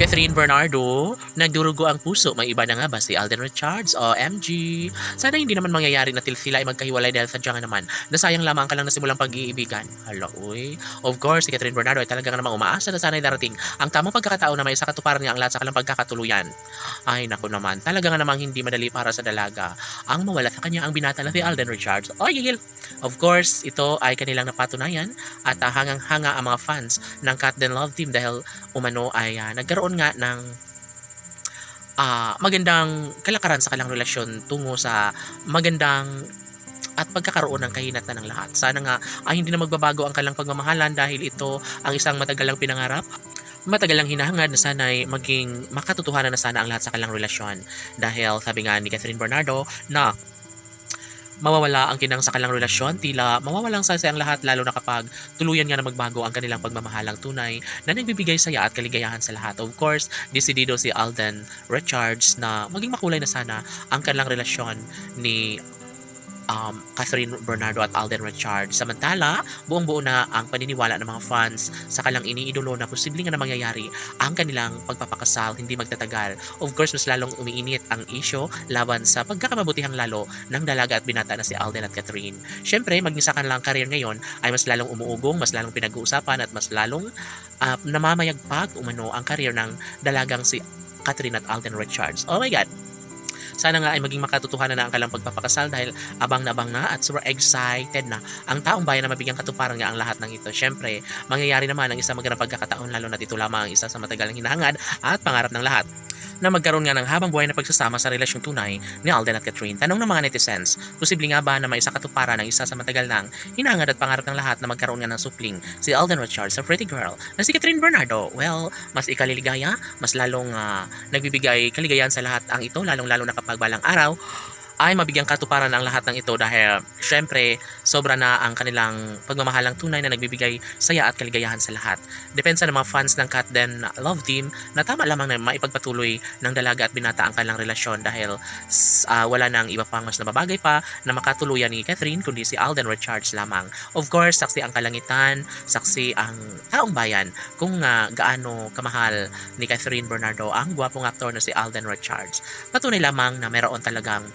Catherine Bernardo, nagdurugo ang puso. May iba na nga ba si Alden Richards? OMG. Sana hindi naman mangyayari na sila ay magkahiwalay dahil sadya nga naman. Nasayang lamang ka lang na simulang pag-iibigan. Hala, uy. Of course, si Catherine Bernardo ay talaga namang umaasa na sana ay darating ang tamang pagkakataon na may isa katuparan nga ang lahat sa kanilang pagkakatuluyan. Ay, naku naman. Talaga nga namang hindi madali para sa dalaga ang mawala sa kanya ang binata na si Alden Richards. Oy, gigil. Of course, ito ay kanilang napatunayan at hangang-hanga ang mga fans ng Cat Den Love Team dahil umano ay nagkaroon nga ng magandang kalakaran sa kanilang relasyon tungo sa magandang at pagkakaroon ng kahinatan ng lahat. Sana nga ay hindi na magbabago ang kanilang pagmamahalan dahil ito ang isang matagalang pinangarap, matagalang hinahangad na sana'y maging makatotohanan na sana ang lahat sa kanilang relasyon. Dahil sabi nga ni Catherine Bernardo na mawawala ang kinang sa kanilang relasyon, tila mawawalang saya ang lahat lalo na kapag tuluyan nga na magbago ang kanilang pagmamahalang tunay na nagbibigay saya at kaligayahan sa lahat. Of course, desidido si Alden Richards na maging makulay na sana ang kanilang relasyon ni Catherine Bernardo at Alden Richards. Samantala, buong-buo na ang paniniwala ng mga fans sa kanilang iniidolo na posibleng nga na mangyayari ang kanilang pagpapakasal hindi magtatagal. Of course, mas lalong umiinit ang isyo laban sa pagkakamabutihang lalo ng dalaga at binata na si Alden at Catherine. Siyempre, mag-isa ka lang career ngayon ay mas lalong umuugong, mas lalong pinag-uusapan at mas lalong namamayagpag umano ang career ng dalagang si Catherine at Alden Richards. Oh my God! Sana nga ay maging makatotohanan na ang kanilang pagpapakasal dahil abang na at super excited na ang taong bayan na mabigyan katuparan nga ang lahat ng ito. Siyempre, mangyayari naman ang isang magandang pagkakataon lalo na ito lamang ang isa sa matagalang hinahangad at pangarap ng lahat na magkaroon nga ng habang buhay na pagsasama sa relasyong tunay ni Alden at Catherine. Tanong ng mga netizens, posible nga ba na may isa katuparan ng isa sa matagal nang hinahangad at pangarap ng lahat na magkaroon nga ng supling si Alden Richards sa pretty girl na si Catherine Bernardo? Well, mas ikaliligaya, mas lalong nagbibigay kaligayahan sa lahat ang ito, lalong-lalo na kapag balang araw ay mabigyang katuparan ang lahat ng ito dahil syempre sobra na ang kanilang pagmamahalang tunay na nagbibigay saya at kaligayahan sa lahat. Depensa ng mga fans ng Cat Den Love Team na tama lamang na maipagpatuloy ng dalaga at binata ang kanilang relasyon dahil wala nang iba pang mas nababagay pa na makatuluyan ni Catherine kundi si Alden Richards lamang. Of course, saksi ang kalangitan, saksi ang taong bayan kung gaano kamahal ni Catherine Bernardo ang gwapong aktor na si Alden Richards. Patunay lamang na meron talagang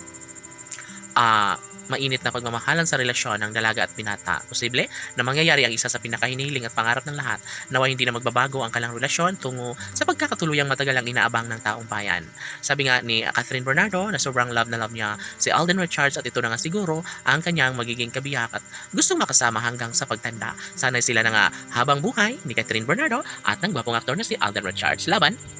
mainit na pagmamahalan sa relasyon ng dalaga at binata. Posible na mangyayari ang isa sa pinakahinihiling at pangarap ng lahat nawa hindi na magbabago ang kanilang relasyon tungo sa pagkakatuluyang matagal ang inaabang ng taong bayan. Sabi nga ni Catherine Bernardo na sobrang love na love niya si Alden Richards at ito na nga siguro ang kanyang magiging kabiyak at gustong makasama hanggang sa pagtanda. Sana'y sila na nga habang buhay ni Catherine Bernardo at ng gwapong aktor na si Alden Richards. Laban!